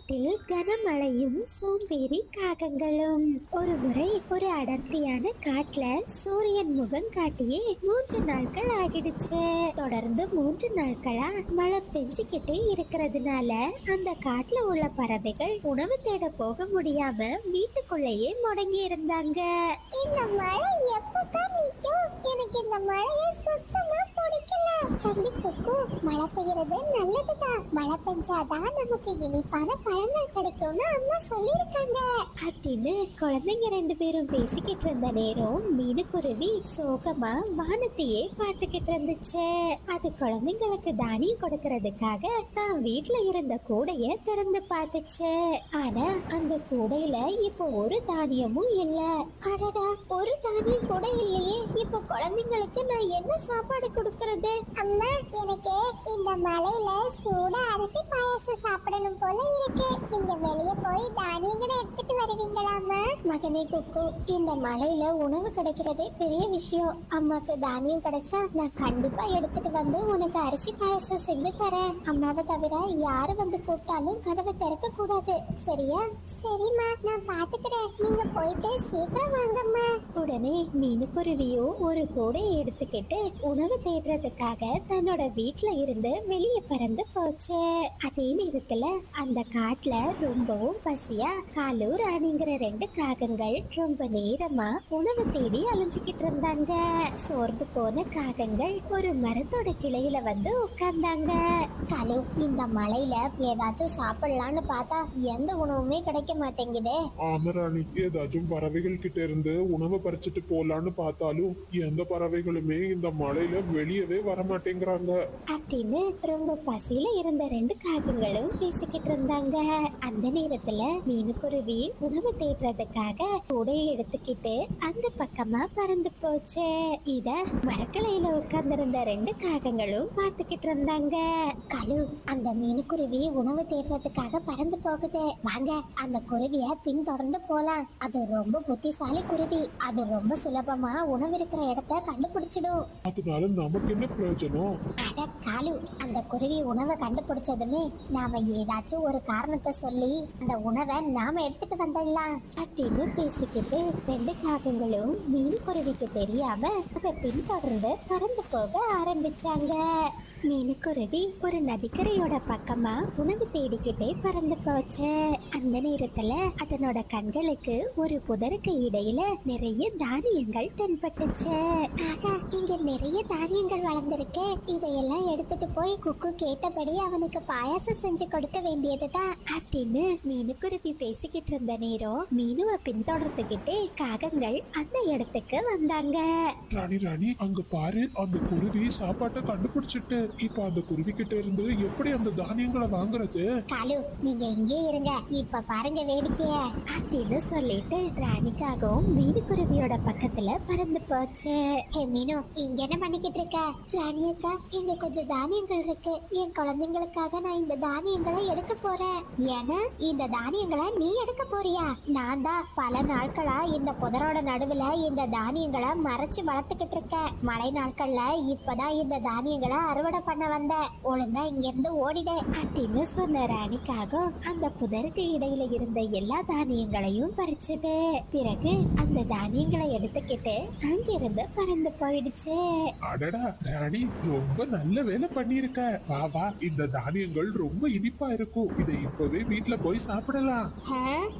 காட்டில் கனமழையும் சோம்பேறி காகங்களும். ஒரு முறை ஒரு அடர்த்தியான காட்டுல சூரியன் முகம் காட்டியே 3 நாட்கள் ஆகிடுச்சு. தொடர்ந்து 3 நாட்களா மழை பெஞ்சுக்கிட்டு இருக்கிறதுனால அந்த காட்டுல உள்ள பறவைகள் உணவு தேட போக முடியாம வீட்டுக்குள்ளேயே முடங்கி இருந்தாங்க. இந்த மழை எப்பதான் நிக்கும்? எனக்கு இந்த மழைய சுத்தமா பிடிக்கல. தம்பி குக்கு, மழை பெய்யறது நல்லதுதான். மழை பெஞ்சாதான் நமக்கு இனிப்பான பழங்கள் கிடைக்கும்னு அம்மா சொல்லிருக்காங்க அப்படின்னு குழந்தைங்க 2 பேரும் பேசிக்கிட்டு இருந்த நேரம் மீனுக்குருவி சோகமா வானத்தையே பார்த்துக்கிட்டு இருந்துச்சு. அது குழந்தைங்களுக்கு தானியம் கொடுக்கறதுக்காக தான் வீட்டுல இருந்த கூடைய திறந்து பார்த்துச்சு. ஆனா அந்த கூடையில இப்போ ஒரு தானியமும் இல்ல. அடடா, ஒரு தானியம் கூட இல்லையே. இப்ப குழந்தைங்களுக்கு நான் என்ன சாப்பாடு கொடுக்கறது? அம்மா, எனக்கு இந்த மழையில சூட அரிசி பாயாசம் சாப்பிடணும் போல இருக்கு. நீங்க வெளியே போய் தானியங்களை எடுத்துட்டு வருவீங்களாமா? மகனே குக்கு, இந்த மழையில உணவு கிடைக்கிறதே பெரிய விஷயம். அம்மாக்கு தானியம் கிடைச்சா நான் கண்டிப்பா எடுத்துட்டு வந்து உனக்கு அரிசி பாயாசம் செஞ்சு தரேன். அம்மாவை தவிர யாரு வந்து கூப்பிட்டாலும் கதவை திறக்க கூடாது, சரியா? சரிம்மா, நான் பாத்துக்கிறேன். நீங்க போயிட்டு சீக்கிரம் வாங்கம்மா. உடனே மீனுக்குருவியோ ஒரு கூடையை எடுத்துக்கிட்டு உணவு தேடுறதுக்காக தன்னோட வீட்டுல இருந்து வெளியே பறந்து போச்சு. அதே நேரத்துல அந்த காட்டுல ரொம்பவும் பசியா காலு ராணிங்கிற 2 காகங்கள் ரொம்ப நேரமா உணவு தேடி அலைஞ்சுக்கிட்டு இருந்தாங்க. சோர்ந்து போன காகங்கள் ஒரு மரத்தோட கிளையில வந்து உட்கார்ந்தாங்க. காலு, இந்த மழையில ஏதாச்சும் சாப்பிடலான்னு பார்த்தா எந்த உணவுமே கிடைக்க மாட்டேங்குதே. ஆமராணி, ஏதாச்சும் பறவைகள் கிட்ட இருந்து உணவை பறிச்சுட்டு போலான்னு பார்த்தாலும் எந்த பறவைகளுமே இந்த மழையில வெளியவே வர மாட்டேங்கிறாங்க அப்படின்னு ரொம்ப பசியில இருந்த 2 காகங்களும் பேசிக்கிட்டு இருந்தாங்க. அந்த நேரத்துல மீனுக்குருவி உணவு தேடுறதுக்காக கூடையை எடுத்துக்கிட்டு அந்த பக்கமா பறந்து போச்சு. இத மரக்கலையில உட்கார்ந்திருந்த 2 காகங்களும் பார்த்துக்கிட்டு இருந்தாங்க. கலு, அந்த மீனுக்குருவி உணவு தேடுறதுக்காக பறந்து போகுது. வாங்க, அந்த குருவிய பின்தொடர்ந்து போலாம். அது ரொம்ப புத்திசாலி குருவி. அது ரொம்ப சுலபமா உணவு இருக்கிற இடத்த கண்டுபிடிச்சிடும். அதனால நமக்கு என்ன பிரயோஜனம்? அட காலு, அந்த குருவி உணவை கண்டுபிடிச்சதுமே நாம ஏதாச்சும் ஒரு காரணத்தை சொல்லி அந்த உணவை நாம எடுத்துட்டு வந்துடலாம் அப்படின்னு பேசிக்கிட்டு 2 காகங்களும் மீனுக்குருவிக்கு தெரியாம அதை பின்தொடர்ந்து பறந்து போக ஆரம்பிச்சாங்க. மீனுக்குருவி ஒரு நதிக்கரையோட பக்கமா உணவு தேடிக்கிட்டே பறந்து போச்சு. அந்த நேரத்துல அதனோட கண்களுக்கு ஒரு புதருக்கு இடையில நிறைய தானியங்கள் தென்பட்டுச்சு. ஆகா, இங்க நிறைய தானியங்கள் வளர்ந்துருக்கு. இதையெல்லாம் எடுத்துட்டு போய் குக்கு கேட்டபடி அவனுக்கு பாயாசம் செஞ்சு கொடுக்க வேண்டியதுதான் அப்படின்னு மீனுக்குருவி பேசிக்கிட்டு இருந்த நேரம் மீனுவை பின்தொடர்ந்துகிட்டே காகங்கள் அந்த இடத்துக்கு வந்தாங்க. ராணி, அங்க பாரு, அந்த குருவி சாப்பாட்டை கண்டுபிடிச்சிட்டு இப்ப அந்த குருவி கிட்ட இருந்து எப்படி அந்த தானியங்களை வாங்குறது? காலு, நீங்க இங்கே இருங்க, இப்ப பாருங்க வேடிக்கைய அப்படின்னு சொல்லிட்டு ராணிக்காகவும் மீனுக்குருவியோட பக்கத்துல பறந்து போச்சு. ஏ மீனு, இங்க என்ன பண்ணிக்கிட்டு இருக்க? ராணி அக்கா, இங்க கொஞ்சம் தானியங்கள் இருக்கு. என் குழந்தைங்களுக்காக நான் இந்த தானியங்களை எடுக்க போறேன். ஏன்னா இந்த தானியங்களை நீ எடுக்க போறியா? நான் தான் பல நாட்களா இந்த புதரோட நடுவுல இந்த தானியங்களை மறைச்சு வளர்த்துக்கிட்டு இருக்கேன். மழை நாட்கள்ல இப்பதான் இந்த தானியங்களை அறுவடை பண்ண வந்த. ஒழுங்கா இங்க இருந்து ஓடிடு அப்படின்னு சொன்ன ராணிக்காக அந்த புதருக்கு இடையில இருந்த எல்லா தானியங்களையும் பறிச்சது. பிறகு அந்த தானியங்களை எடுத்துக்கிட்டு அங்கிருந்து பறந்து போயிடுச்சு. அடடா ராணி, ரொம்ப நல்ல வேலை பண்ணிருக்க. வா, இந்த தானியங்கள் ரொம்ப இனிப்பா இருக்கும். இதை இப்பவே வீட்டுல போய் சாப்பிடலாம்.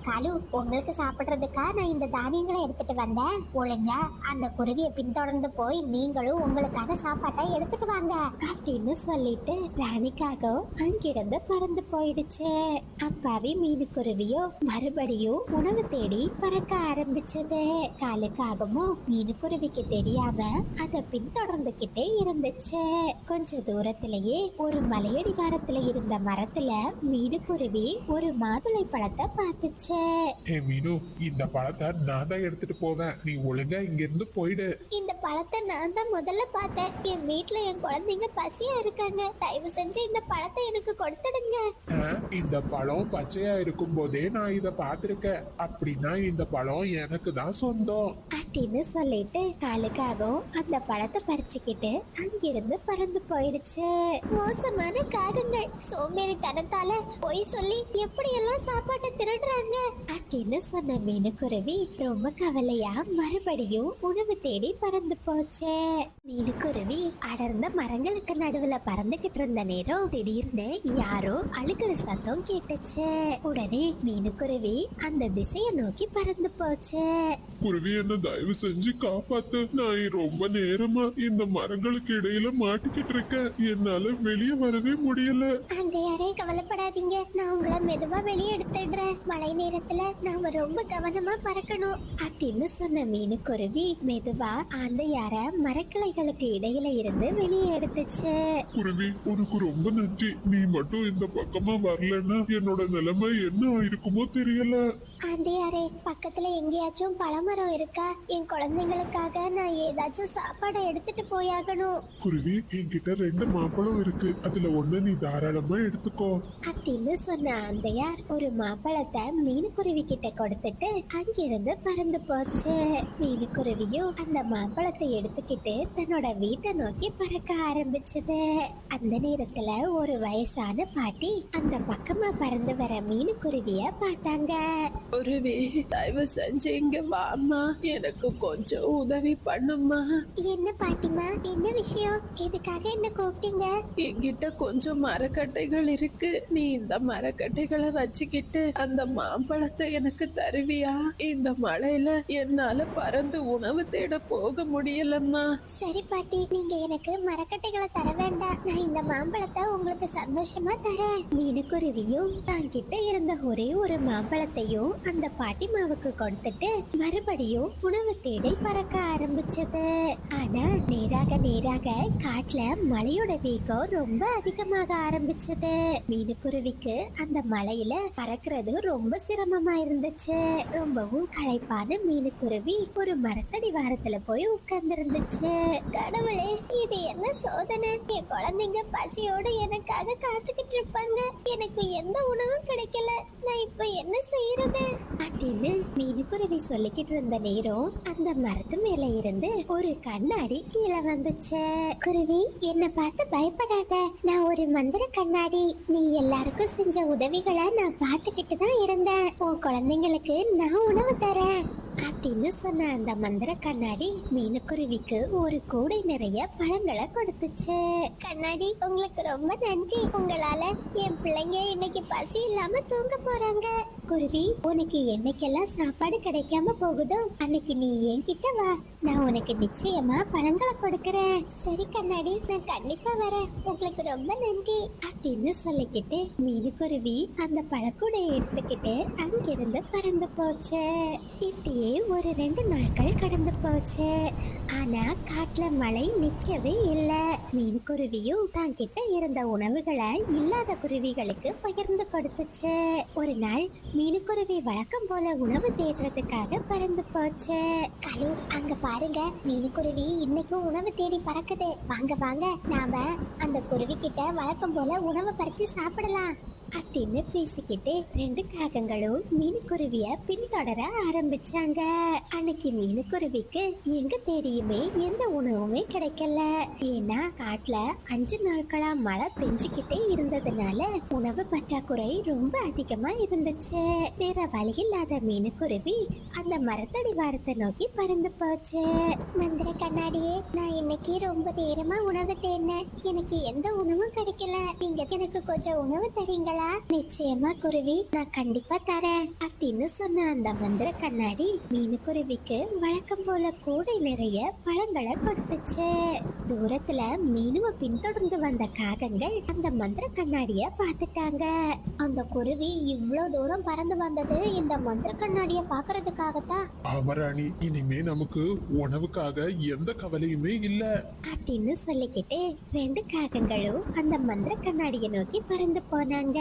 காலு, உங்களுக்கு சாப்பிடுறதுக்கா நான் இந்த தானியங்களை எடுத்துட்டு வந்தேன். ஒழுங்கா அந்த குருவியை பின்தொடர்ந்து போய் நீங்களும் உங்களுக்கான சாப்பாட்டை எடுத்துட்டு வாங்க அப்படின்னு சொல்லிட்டு ராணிக்காக அங்கிருந்து பறந்து போயிடுச்சு. அப்பாவி மீனுக்குருவியோ மறுபடியும் உணவு தேடி பறக்க ஆரம்பிச்சது. காலுக்காகவும் மீனுக்குருவிக்கு தெரியாம அதை பின்தொடர்ந்துகிட்டே இருந்துச்சு. கொஞ்ச தூரத்திலேயே ஒரு மலையடிவாரத்துல இருந்த மரத்துல மீனுக்குருவி ஒரு மாதுளை பழத்தை பார்த்துச்சு. மீனு, இந்த பழத்தை நான் தான் எடுத்துட்டு போவேன். நீ ஒழுங்கா இங்க இருந்து போயிடு. இந்த பழத்தை நான் தான் முதல்ல பார்த்தேன். என் வீட்டுல என் குழந்தைங்க பசியா இருக்காங்க. தயவு செஞ்சு இந்த பழத்தை எனக்கு கொடுத்துடுங்க. இந்த பழம் பச்சையா இருக்கும் போதே நான் இத பாத்திருக்கேன். அப்படின்னா இந்த பழம் எனக்கு தான் சொந்தம் அப்படின்னு சொல்லிட்டு காலுக்காகவும் அந்த பழத்தை பறிச்சுக்கிட்டு அங்கிருந்து பறந்து போயிடுச்சு. மோசமான காகங்கள் சோம்பேறித்தனத்தால பொய் சொல்லி எப்படியெல்லாம் சாப்பாட்டை திருடுறாங்க. அப்படின்னு சொன்ன மீனுக்குருவி ரொம்ப கவலையா மறுபடியும் உணவு தேடி பறந்து போச்சு. மீனுக்குருவி அடர்ந்த மரங்களுக்கு நடுவுல பறந்துகிட்டு இருந்த நேரம் திடீர்னு யாரோ அழுகிற சத்தம் கேட்டுச்சு. உடனே மீனுக்குருவி அந்த திசையை நோக்கி பறந்து போச்சு. குருவி, என்ன தயவு செஞ்சு காப்பாத்து. நான் ரொம்ப நேரமா இந்த மரங்களுக்கு இடையில மாட்டிக்கிட்டு இருக்கேன். என்னால வெளியே வரவே முடியல. அந்த யாரே கவலைப்படாதீங்க, நான் உங்களை மெதுவா வெளியே எடுத்துடுறேன். மழை நேரத்துல நாம ரொம்ப கவனமா பறக்கணும். அப்படின்னு சொன்ன மீனுக்குருவி மெதுவா அந்த யார மரக்கிளைகளுக்கு இடையில இருந்து வெளியே எடுத்துச்சு. குருவி, உனக்கு ரொம்ப நன்றி. நீ மட்டும் இந்த பக்கமா வரலன்னா என்னோட நிலைமை என்ன ஆயிருக்குமோ தெரியல. அந்த யாரே பக்கத்துல எங்கேயாச்சும் பழமரம் இருக்கா? என் குழந்தைங்களுக்காக நான் ஏதாச்சும் சாப்பாடை எடுத்துட்டு போயாகணும். குருவி, என்கிட்ட 2 மாம்பழம் இருக்கு. அதுல ஒண்ணு நீ தாராளமா எடுத்துக்கோ. அப்படின்னு சொன்ன அந்த யார் ஒரு மாம்பழத்தை மீனுக்குருவி கிட்ட கொடுத்துட்டு அங்கிருந்து பறந்து போச்சு. மீனுக்குருவியும் அந்த மாம்பழத்தை எடுத்துக்கிட்டு தன்னோட வீட்டை நோக்கி பறக்க ஆரம்பிச்சது. அந்த நேரத்துல ஒரு வயசான பாட்டி அந்த பக்கமா பறந்து வர மீனுக்குருவிய பார்த்தாங்க. குருவி, தயவு செஞ்சு இங்க வாம்மா, எனக்கு கொஞ்சம் உதவி பண்ணுமா. என்ன பாட்டிமா, என்ன விஷயம்? இதுக்காக என்ன கூப்பிட்டீங்க? என்கிட்ட கொஞ்சம் மரக்கட்டைகள் இருக்கு. நீ இந்த மரக்கட்டைகளை வச்சுக்கிட்டு அந்த மாம்பழத்தை எனக்கு தருவியா? இந்த மழையில என்னால பறந்து உணவு தேட போக முடியலம்மா. சரி பாட்டி, நீங்க எனக்கு மரக்கட்டைகளை தர வேண்டாம். நான் இந்த மாம்பழத்தை உங்களுக்கு சந்தோஷமா தரேன். மீனுக்குருவியும் தான் கிட்ட இருந்த ஒரே ஒரு மாம்பழத்தையும் அந்த பாட்டிமாவுக்கு கொடுத்துட்டு மறுபடியும் உணவு தேடி பறக்க ஆரம்பிச்சது. ஆனா நேராக காட்டுல மழையோட வேகம் ரொம்ப அதிகமாக ஆரம்பிச்சது. மீனுக்குருவிக்கு அந்த மலையில பறக்கிறது ரொம்ப சிரமமா இருந்துச்சு. ரொம்பவும் களைப்பான மீனுக்குருவி ஒரு மரத்தடி வாரத்துல போய் உட்கார்ந்து இருந்துச்சு. கடவுளே, இது என்ன சோதனை? என் குழந்தைங்க பசியோட எனக்காக காத்துக்கிட்டு இருப்பாங்க. எனக்கு எந்த உணவும் கிடைக்கல. நான் இப்ப என்ன செய்யறது? அப்படின்னு மீனுக்குருவி சொல்லிக்கிட்டு இருந்த நேரம் அந்த மரத்து மேல இருந்து ஒரு கண்ணாடி கீழே வந்துச்சு. குருவி, என்ன பார்த்து பயப்படாத. நான் ஒரு மந்திர கண்ணாடி. நீ எல்லாருக்கும் செஞ்ச உதவிகளை நான் பார்த்துக்கிட்டு தான் இருந்தேன். உன் குழந்தைங்களுக்கு நான் உணவு தரேன் அப்படின்னு சொன்ன அந்த மந்திர கண்ணாடி மீனுக்குருவிக்கு ஒரு கூடை நிறைய பழங்களை கொடுத்துச்சு. கண்ணாடி, உங்களுக்கு ரொம்ப நன்றி. உங்களால என் பிள்ளைங்க இன்னைக்கு பசி இல்லாம தூங்க போறாங்க. குருவி, உனக்கு என்னைக்கெல்லாம் சாப்பாடு கிடைக்காம போகுதோ அன்னைக்கு நீ என்கிட்ட வா, நான் உனக்கு நிச்சயமா பழங்களை கொடுக்கறேன். சரி கண்ணாடி, நான் கண்டிப்பா வரேன். உங்களுக்கு ரொம்ப நன்றி அப்படின்னு சொல்லிக்கிட்டு மீனுக்குருவி அந்த பழக்கூடையை எடுத்துக்கிட்டு அங்கிருந்து பறந்து போச்சு. இப்படியே ஒரு 2 நாட்கள் கடந்து போச்சு. ஆனா காட்டுல மழை நிக்கவே இல்லை. மீனுக்குருவியும் தான் கிட்ட இருந்த உணவுகளை இல்லாத குருவிகளுக்கு பகிர்ந்து கொடுத்துச்சு. ஒரு நாள் மீனுக்குருவி வழக்கம் போல உணவு தேடுறதுக்காக பறந்து போச்சு. கலு, அங்க பாருங்க, மீனுக்குருவி இன்னைக்கும் உணவு தேடி பறக்குது. வாங்க வாங்க, நாம அந்த குருவி கிட்ட வழக்கம் போல உணவு பறிச்சு சாப்பிடலாம் அப்படின்னு பேசிக்கிட்டு 2 காகங்களும் மீனுக்குருவிய பின்தொடர ஆரம்பிச்சாங்க. அன்னைக்கு மீனுக்குருவிக்கு எங்க தேடியுமே எந்த உணவுமே கிடைக்கல. ஏன்னா காட்டுல 5 நாட்களா மழை பெஞ்சுக்கிட்டே இருந்ததுனால உணவு பற்றாக்குறை ரொம்ப அதிகமா இருந்துச்சு. வேற வழி இல்லாத மீனுக்குருவி அந்த மரத்தடி வாரத்தை நோக்கி பறந்து போச்சு. மந்திர கண்ணாடியே, நான் இன்னைக்கு ரொம்ப நேரமா உணவு தேடினேன். எனக்கு எந்த உணவும் கிடைக்கல. நீங்க எனக்கு கொஞ்சம் உணவு தரீங்களா? நிச்சயமா குருவி, நான் கண்டிப்பா தரேன் அப்படின்னு சொன்ன அந்த மந்திர கண்ணாடி மீனுக்குருவிக்கு வழக்கம் போல கூடை நிறைய பழங்களை கொடுத்துச்சு. தூரத்துல மீனுவை பின்தொடர்ந்து வந்த காகங்கள் அந்த மந்திர கண்ணாடிய பார்த்துட்டாங்க. அந்த குருவி இவ்ளோ தூரம் பறந்து வந்தது இந்த மந்திர கண்ணாடிய பாக்குறதுக்காகத்தான். ஆமராணி, இனிமே நமக்கு உணவுக்காக எந்த கவலையுமே இல்ல அப்படின்னு சொல்லிக்கிட்டு 2 காகங்களும் அந்த மந்திர கண்ணாடியை நோக்கி பறந்து போனாங்க.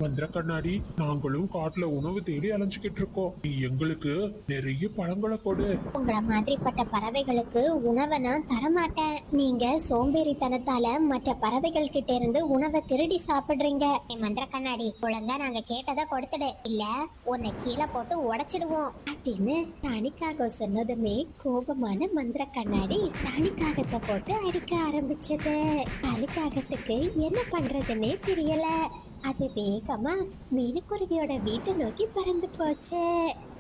மந்திர கண்ணாடி, நாங்களும் காட்டுல உணவு தேடி அலைஞ்சுக்கிட்டு இருக்கோம். நீ எங்களுக்கு நிறைய பழங்களை கொடு. உங்கள மாதிரிப்பட்ட பறவைகளுக்கு உணவை நான் தரமாட்டேன். நீங்க சோம்பேறித்தனத்தால மற்ற பறவைகள் கிட்ட இருந்து உணவை திருடி சாப்பிடுறீங்க. மந்திர கண்ணாடி, ஒழுங்கா நாங்க கேட்டதை கொடுத்துடு, இல்ல உன்னை கீழே போட்டு உடைச்சிடுவோம் அப்படின்னு டானிக்காக சொன்னதுமே கோபமான மந்திர கண்ணாடி டானிக்காகத்தை போட்டு அடிக்க ஆரம்பிச்சது. டானிக்காகத்துக்கு என்ன பண்றதுன்னே தெரியல. அது வேகமா மீனுக்குருவியோட வீட்டை நோக்கி பறந்து போச்சு.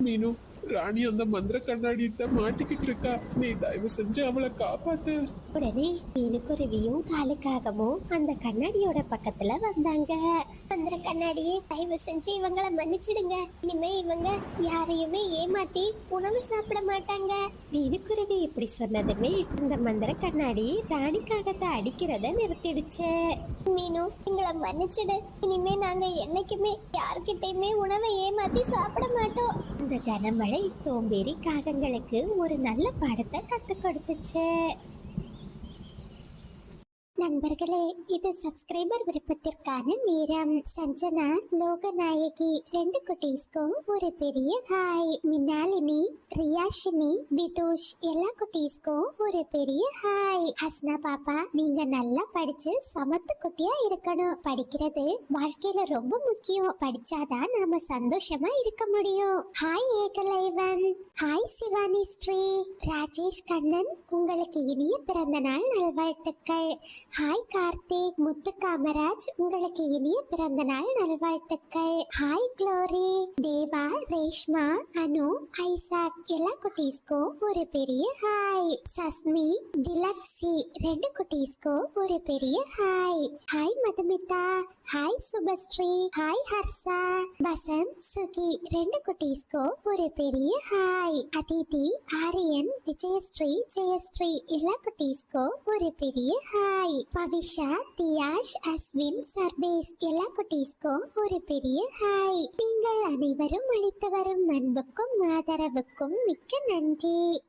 மீனு, ராணி அந்த மந்திர கண்ணாடிட்ட மாட்டிக்கிட்டு இருக்கா. நீ தயவு செஞ்சு அவளை காப்பாத்து. உடனே மீனுக்குருவியும் காலுக்காகவும் அந்த கண்ணாடியோட பக்கத்துல வந்தாங்க. மந்திர கண்ணாடியே, தயவு செஞ்சு இவங்கள மன்னிச்சிடுங்க. இனிமே இவங்க யாரையுமே ஏமாத்தி உணவு சாப்பிட மாட்டாங்க. மீனுக்குருவி இப்படி சொன்னதுமே அந்த மந்திர கண்ணாடி ராணிக்காகத்தை அடிக்கிறத நிறுத்திடுச்சு. மீனு, எங்களை மன்னிச்சிடு. இனிமே நாங்க என்னைக்குமே யார்கிட்டயுமே உணவை ஏமாத்தி சாப்பிட மாட்டோம். இந்த கனமழை சோம்பேறி காகங்களுக்கு ஒரு நல்ல பாடத்தை கத்துக் கொடுத்துச்சு. நண்பர்களே, இது சப்ஸ்கிரைபர் விருப்பத்திற்கான நேரம். சஞ்சனா, லோகநாயகி 2 குட்டீஸ்க்கும் ஒரு பெரிய ஹாய். மினாலினி, ரியாஷினி, விதூஷ் எல்லா குட்டீஸ்க்கும் ஒரு பெரிய ஹாய். ஹஸ்னா பாப்பா, நீங்க நல்லா படிச்சு சமத்து குட்டியா இருக்கணும். படிக்கிறது வாழ்க்கையில ரொம்ப முக்கியம். படிச்சாதான் நாம சந்தோஷமா இருக்க முடியும். ஹாய் ஏகலைவன், ஹாய் சிவானி ஸ்ரீ, ராஜேஷ் கண்ணன், உங்களுக்கு இனிய பிறந்த நாள் நல்வாழ்த்துக்கள். ஹாய் கார்த்திக், முத்து காமராஜ், உங்களுக்கு இனிய பிறந்த நாள் நல்வாழ்த்துக்கள். ஹாய் க்ளோரி, தேவா, ரேஷ்மா, அனு, ஐசாக் எல்லா குட்டீஸ்க்கும் ஒரு பெரிய ஹாய். சஸ்மி, டிலக்ஸி 2 குட்டீஸ்க்கும் ஒரு பெரிய hi. Hi Madhumitha, hi Subhashree, hi Harsha, Vasanth, Suki 2 குட்டீஸ்க்கும் ஒரு பெரிய ஹாய். அதிதி, ஆரியன், விஜயஸ்ரீ, ஜெயஸ்ரீ எல்லா குட்டீஸ்க்கும் ஒரு பெரிய ஹாய். பவிஷா, தியாஷ், அஸ்வின், சர்வேஸ் எல்லா குட்டீஸ்க்கும் ஒரு பெரிய ஹாய். நீங்கள் அனைவரும் அளித்து வரும் அன்புக்கும் ஆதரவுக்கும் மிக்க நன்றி.